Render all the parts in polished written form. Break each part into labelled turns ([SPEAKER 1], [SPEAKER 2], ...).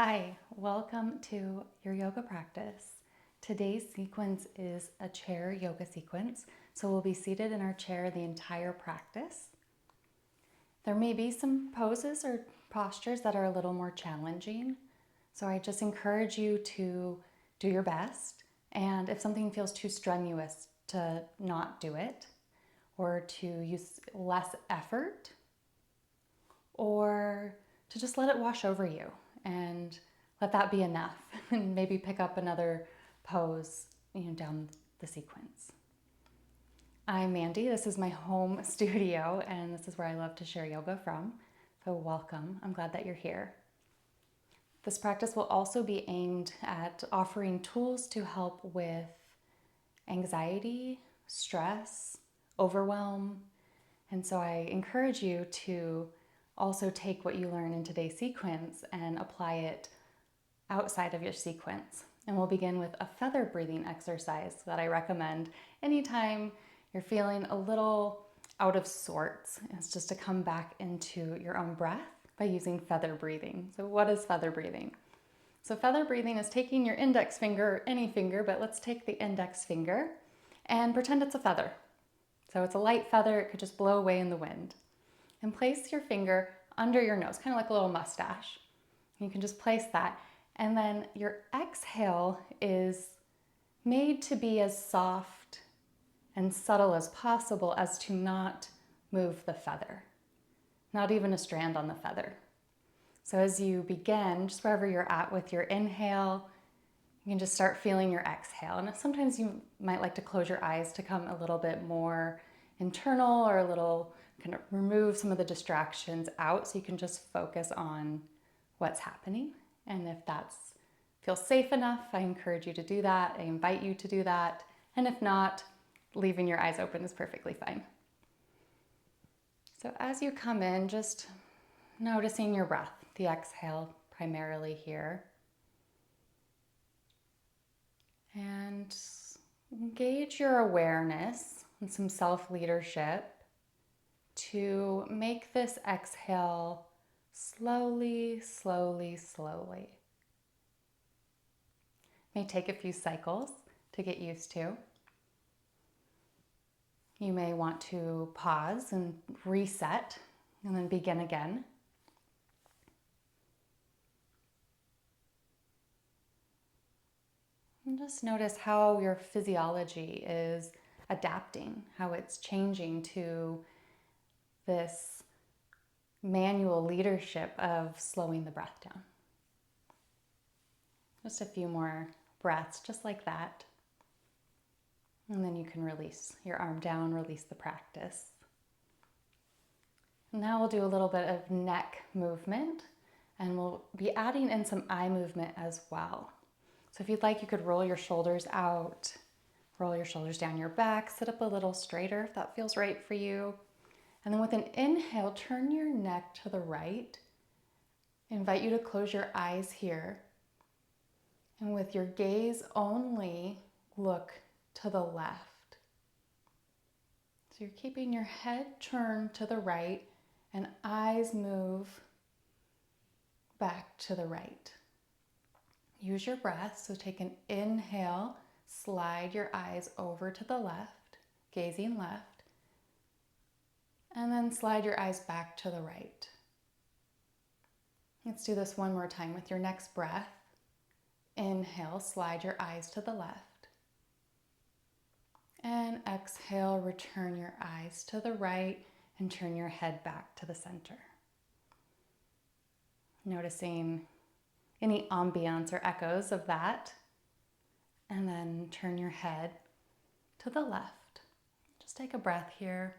[SPEAKER 1] Hi, welcome to your yoga practice. Today's sequence is a chair yoga sequence, so we'll be seated in our chair the entire practice. There may be some poses or postures that are a little more challenging, so I just encourage you to do your best, and if something feels too strenuous, to not do it, or to use less effort, or to just let it wash over you and let that be enough, and maybe pick up another pose, down the sequence. I'm Mandy. This is my home studio, and this is where I love to share yoga from. So welcome. I'm glad that you're here. This practice will also be aimed at offering tools to help with anxiety, stress, overwhelm. And so I encourage you to also take what you learn in today's sequence and apply it outside of your sequence. And we'll begin with a feather breathing exercise that I recommend anytime you're feeling a little out of sorts. It's just to come back into your own breath by using feather breathing. So what is feather breathing? So feather breathing is taking your index finger, or any finger, but let's take the index finger and pretend it's a feather. So it's a light feather, it could just blow away in the wind. And place your finger under your nose, kind of like a little mustache. You can just place that. And then your exhale is made to be as soft and subtle as possible as to not move the feather, not even a strand on the feather. So as you begin, just wherever you're at with your inhale, you can just start feeling your exhale. And sometimes you might like to close your eyes to come a little bit more internal, or a little kind of remove some of the distractions out so you can just focus on what's happening. And if that feels safe enough, I encourage you to do that. I invite you to do that. And if not, leaving your eyes open is perfectly fine. So as you come in, just noticing your breath, the exhale primarily here. And engage your awareness and some self-leadership to make this exhale slowly, slowly, slowly. It may take a few cycles to get used to. You may want to pause and reset and then begin again. And just notice how your physiology is adapting, how it's changing to this manual leadership of slowing the breath down. Just a few more breaths, just like that. And then you can release your arm down, release the practice. Now we'll do a little bit of neck movement, and we'll be adding in some eye movement as well. So if you'd like, you could roll your shoulders out, roll your shoulders down your back, sit up a little straighter if that feels right for you. And then with an inhale, turn your neck to the right. I invite you to close your eyes here. And with your gaze only, look to the left. So you're keeping your head turned to the right and eyes move back to the right. Use your breath. So take an inhale, slide your eyes over to the left, gazing left. And then slide your eyes back to the right. Let's do this one more time with your next breath. Inhale, slide your eyes to the left. And exhale, return your eyes to the right and turn your head back to the center. Noticing any ambiance or echoes of that. And then turn your head to the left. Just take a breath here.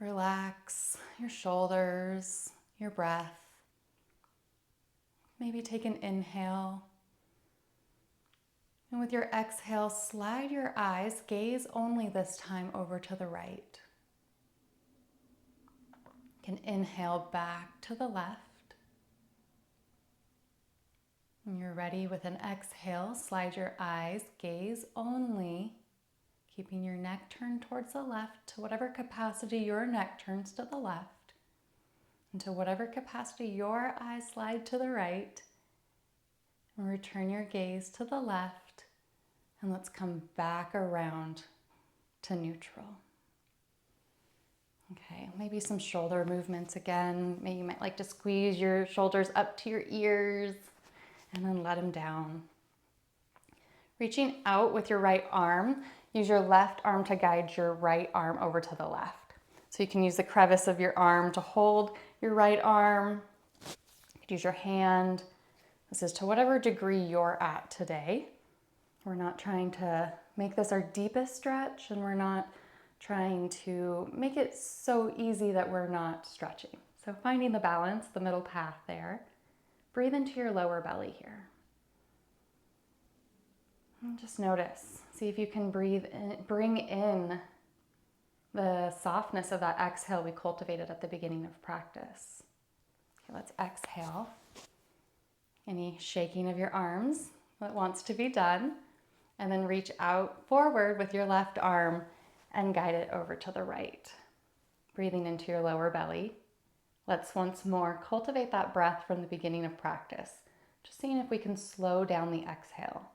[SPEAKER 1] Relax your shoulders, your breath. Maybe take an inhale. And with your exhale, slide your eyes, gaze only this time, over to the right. You can inhale back to the left. When you're ready, with an exhale, slide your eyes, gaze only, keeping your neck turned towards the left to whatever capacity your neck turns to the left. into whatever capacity your eyes slide to the right. And return your gaze to the left. And let's come back around to neutral. Okay, maybe some shoulder movements again. Maybe you might like to squeeze your shoulders up to your ears and then let them down. Reaching out with your right arm, use your left arm to guide your right arm over to the left. So you can use the crevice of your arm to hold your right arm. You could use your hand. This is to whatever degree you're at today. We're not trying to make this our deepest stretch, and we're not trying to make it so easy that we're not stretching. So finding the balance, the middle path there. Breathe into your lower belly here. And just notice. See if you can breathe in, bring in the softness of that exhale we cultivated at the beginning of practice. Okay, let's exhale. Any shaking of your arms that wants to be done. And then reach out forward with your left arm and guide it over to the right. Breathing into your lower belly. Let's once more cultivate that breath from the beginning of practice. Just seeing if we can slow down the exhale.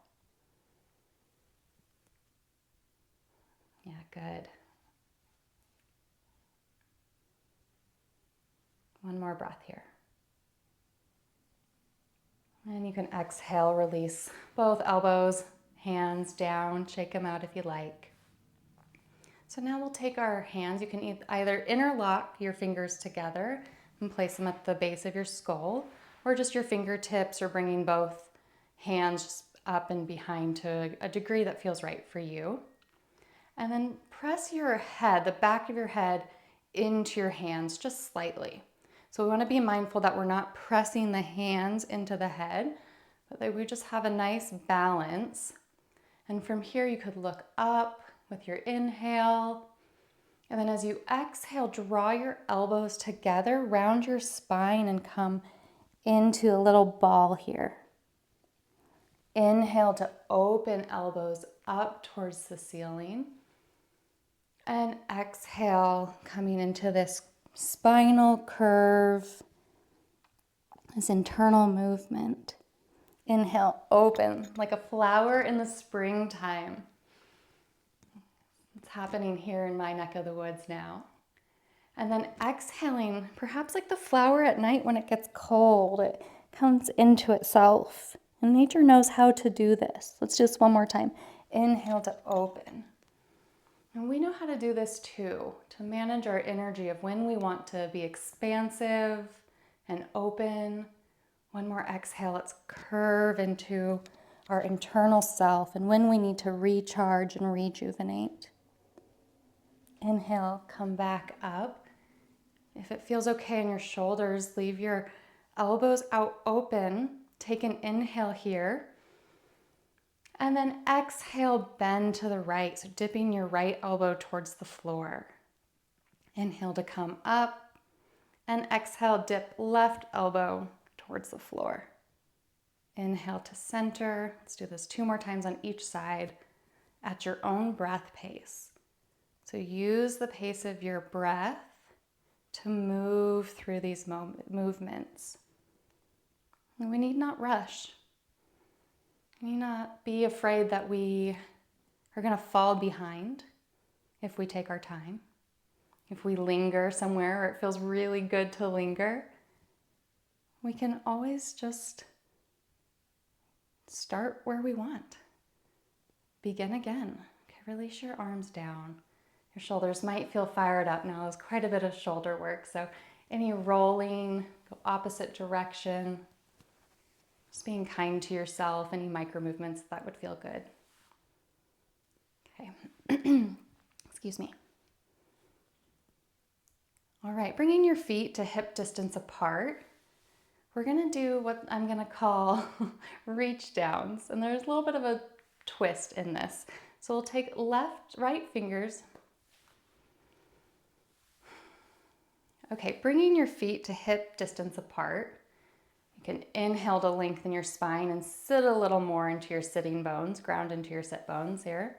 [SPEAKER 1] Yeah, good. One more breath here. And you can exhale, release both elbows, hands down, shake them out if you like. So now we'll take our hands, you can either interlock your fingers together and place them at the base of your skull, or just your fingertips, or bringing both hands up and behind to a degree that feels right for you. And then press your head, the back of your head, into your hands just slightly. So we want to be mindful that we're not pressing the hands into the head, but that we just have a nice balance. And from here you could look up with your inhale. And then as you exhale, draw your elbows together, round your spine, and come into a little ball here. Inhale to open elbows up towards the ceiling. And exhale, coming into this spinal curve, this internal movement. Inhale, open like a flower in the springtime. It's happening here in my neck of the woods now. And then exhaling, perhaps like the flower at night when it gets cold, it comes into itself. And nature knows how to do this. Let's do this one more time. Inhale to open. And we know how to do this too, to manage our energy of when we want to be expansive and open. One more exhale, let's curve into our internal self, and when we need to recharge and rejuvenate. Inhale, come back up. If it feels okay in your shoulders, leave your elbows out open. Take an inhale here. And then exhale, bend to the right, so dipping your right elbow towards the floor. Inhale to come up, and exhale, dip left elbow towards the floor. Inhale to center. Let's do this 2 more times on each side at your own breath pace. So use the pace of your breath to move through these movements. And we need not rush. We need not be afraid that we are going to fall behind if we take our time. If we linger somewhere where it feels really good to linger, we can always just start where we want. Begin again. Okay, release your arms down. Your shoulders might feel fired up now. There's quite a bit of shoulder work, so any rolling, go opposite direction. Just being kind to yourself, any micro movements, that would feel good. Okay, excuse me. All right, bringing your feet to hip distance apart. We're gonna do what I'm gonna call reach downs, and there's a little bit of a twist in this. So we'll take right fingers. Okay, bringing your feet to hip distance apart. You can inhale to lengthen your spine and sit a little more into your sitting bones, ground into your sit bones here.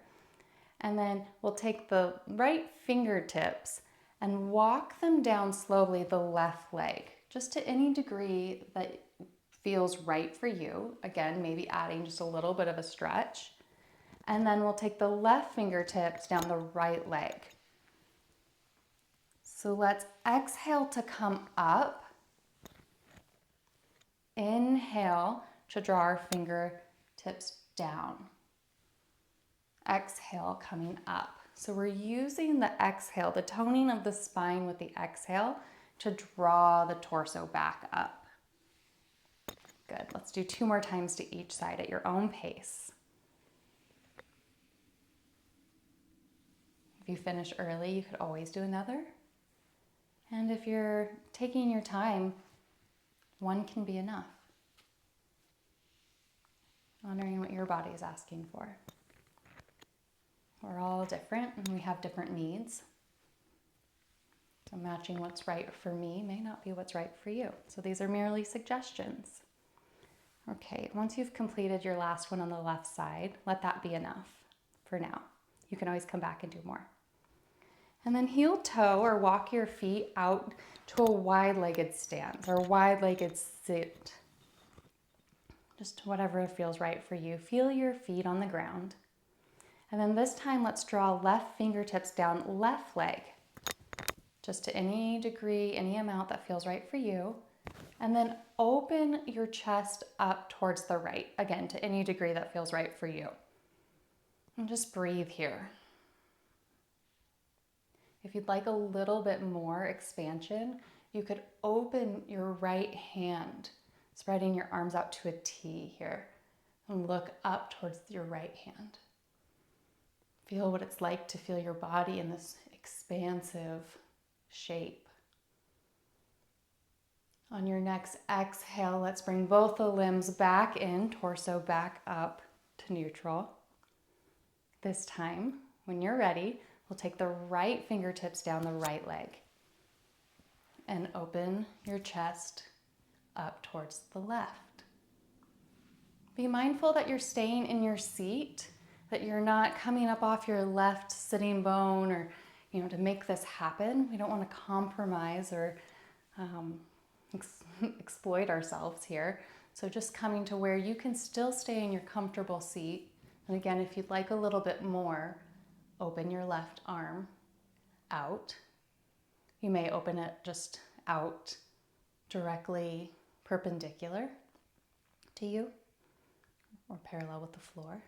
[SPEAKER 1] And then we'll take the right fingertips and walk them down slowly the left leg, just to any degree that feels right for you. Again, maybe adding just a little bit of a stretch. And then we'll take the left fingertips down the right leg. So let's exhale to come up. Inhale to draw our fingertips down. Exhale, coming up. So we're using the exhale, the toning of the spine with the exhale to draw the torso back up. Good. Let's do 2 more times to each side at your own pace. If you finish early, you could always do another. And if you're taking your time, 1 can be enough. Honoring what your body is asking for. We're all different and we have different needs. So matching what's right for me may not be what's right for you. So these are merely suggestions. Okay, once you've completed your last one on the left side, let that be enough for now. You can always come back and do more. And then heel toe or walk your feet out to a wide-legged stance or wide-legged sit. Just whatever feels right for you. Feel your feet on the ground. And then this time, let's draw left fingertips down left leg. Just to any degree, any amount that feels right for you. And then open your chest up towards the right. Again, to any degree that feels right for you. And just breathe here. If you'd like a little bit more expansion, you could open your right hand, spreading your arms out to a T here, and look up towards your right hand. Feel what it's like to feel your body in this expansive shape. On your next exhale, let's bring both the limbs back in, torso back up to neutral. This time, when you're ready, we'll take the right fingertips down the right leg and open your chest up towards the left. Be mindful that you're staying in your seat, that you're not coming up off your left sitting bone or, to make this happen. We don't want to compromise or exploit ourselves here. So just coming to where you can still stay in your comfortable seat. And again, if you'd like a little bit more, open your left arm out. You may open it just out directly perpendicular to you or parallel with the floor.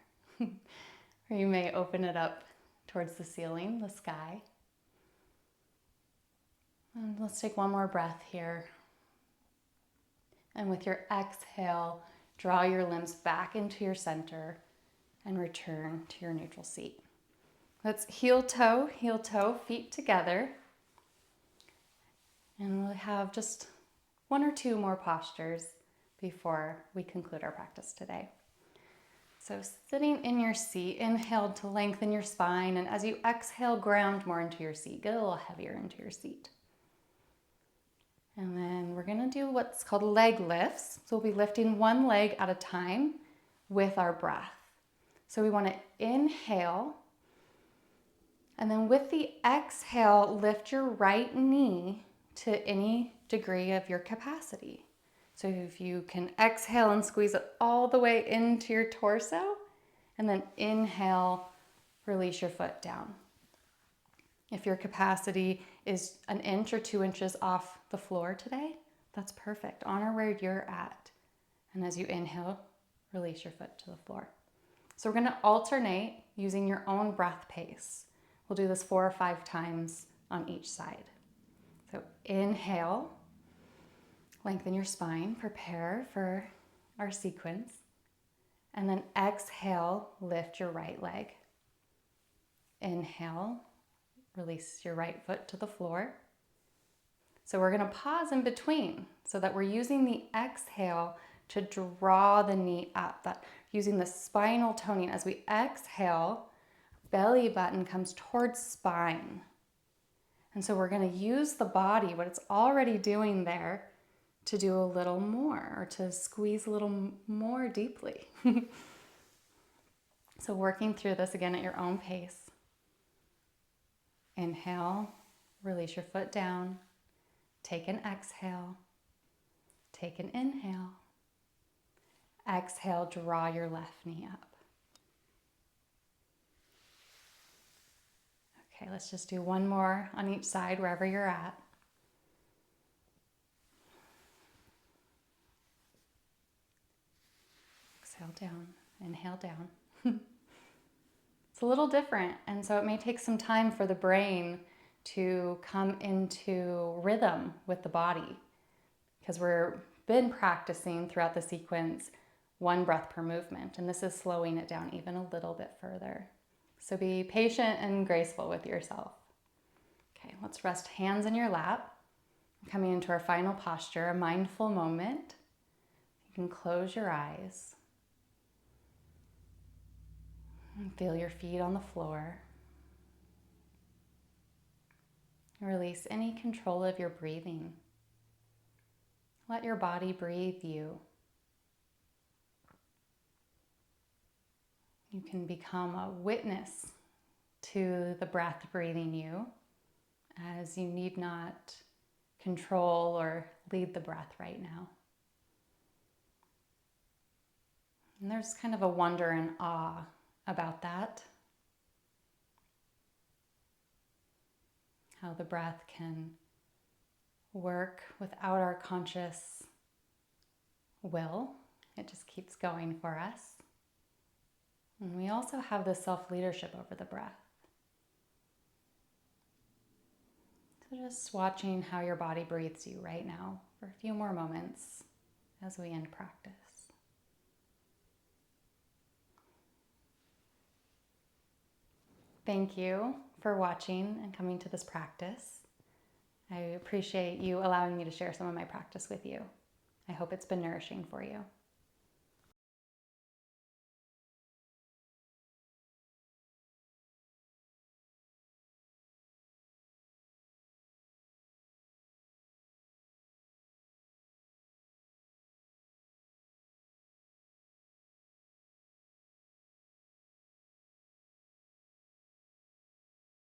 [SPEAKER 1] Or you may open it up towards the ceiling, the sky. And let's take one more breath here. And with your exhale, draw your limbs back into your center and return to your neutral seat. Let's heel toe, feet together. And we'll have just 1 or 2 more postures before we conclude our practice today. So sitting in your seat, inhale to lengthen your spine, and as you exhale, ground more into your seat. Get a little heavier into your seat. And then we're going to do what's called leg lifts. So we'll be lifting one leg at a time with our breath. So we want to inhale, and then with the exhale, lift your right knee to any degree of your capacity. So if you can exhale and squeeze it all the way into your torso, and then inhale, release your foot down. If your capacity is 1 inch or 2 inches off the floor today, that's perfect. Honor where you're at. And as you inhale, release your foot to the floor. So we're going to alternate using your own breath pace. We'll do this 4 or 5 times on each side. So inhale, lengthen your spine, prepare for our sequence. And then exhale, lift your right leg. Inhale, release your right foot to the floor. So we're going to pause in between so that we're using the exhale to draw the knee up, that using the spinal toning. As we exhale, belly button comes towards spine. And so we're going to use the body, what it's already doing there, to do a little more or to squeeze a little more deeply. So working through this again at your own pace. Inhale, Release your foot down. Take an exhale. Take an inhale. Exhale, draw your left knee up. Okay, let's just do one more on each side, wherever you're at. Exhale down, inhale down. It's a little different, and so it may take some time for the brain to come into rhythm with the body, because we've been practicing throughout the sequence one breath per movement, and this is slowing it down even a little bit further. So be patient and graceful with yourself. Okay, let's rest hands in your lap. Coming into our final posture, a mindful moment. You can close your eyes. And feel your feet on the floor. Release any control of your breathing. Let your body breathe you. You can become a witness to the breath breathing you, as you need not control or lead the breath right now. And there's kind of a wonder and awe about that. How the breath can work without our conscious will. It just keeps going for us. And we also have this self-leadership over the breath. So just watching how your body breathes you right now for a few more moments as we end practice. Thank you for watching and coming to this practice. I appreciate you allowing me to share some of my practice with you. I hope it's been nourishing for you.